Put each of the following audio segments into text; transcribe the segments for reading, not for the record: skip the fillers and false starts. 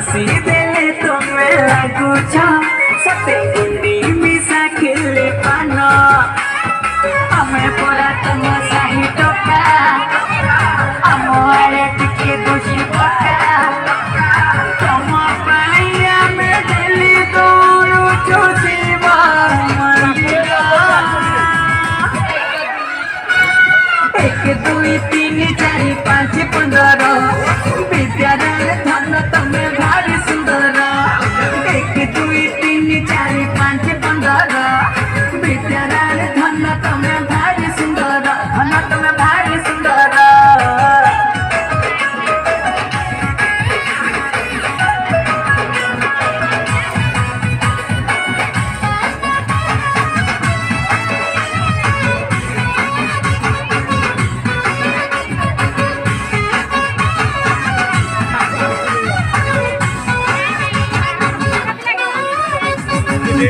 हसी देले तुम्हें लागुछ सते गुंडी मिसा खेले पान हमें पड़ा तुम सही टोका हम आए टिके दोषी पका तुम पाइया में दिली दूर चोसी एक दुई तीन चारि पाँच 15 विद्यालय धन तमे भारी सुंदर एक दुई तीन चारि पाँच 15 विद्यालय धन तमे भारी सुंदर धन तमे भारी सुंदर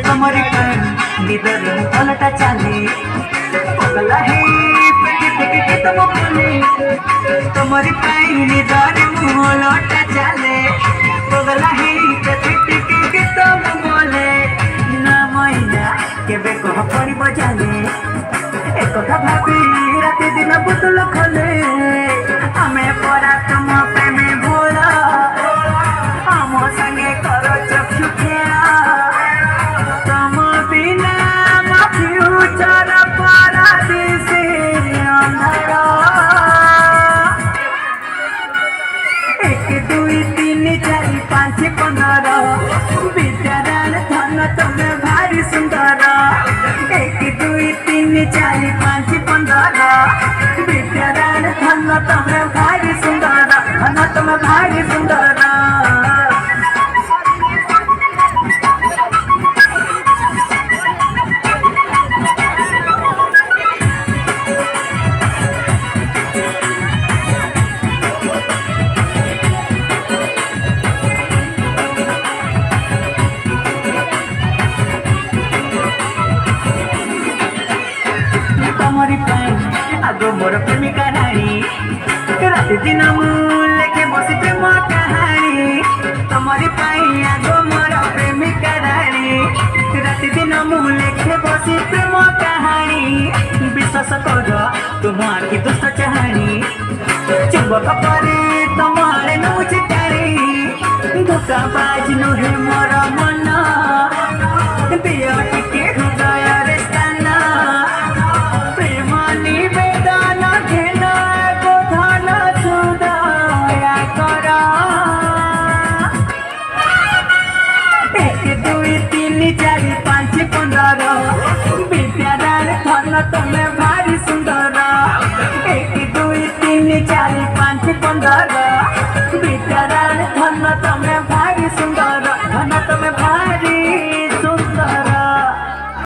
तुम्हारी कान निदर पलटा चाले पगला है पेटे पेटे के तुम बोले तुम्हारी कान निदर पलटा चाले पगला है पेटे पेटे के तुम बोले ना मैना केबे कह पड़ी बजाले एक कथा भाबी राति दिन बुतल खले हमें पड़ा तुम प्रेमे भोला हम संगे करो चक्षु खेला पाँच 15 विद्यालय धन तमे भारी सुंदर एक दुई तीन चारि पाँच 15 विद्यालय धन तमे भारी सुंदर धन तमे भारी सुंदर आगो मोर प्रेमिका रानी राति दिन लेके बसी प्रेम कहानी तुम्हारी पाई आगो मोर प्रेमिका रानी राति दिन लेके बसी प्रेम कहानी विश्वास कर तुम आखि दुष्ट चाहानी चुंबक परे तुम्हारे नौचे तारी धोखा बाज नुहे मोर मन दिया टिके हृदय रे स्थान प्रेम निवेदन घेन गोधन सुदया कर एक दुई तीन चारि पाँच 15 विद्यालय धन तमे भारी सुंदर एक दुई तीन चारि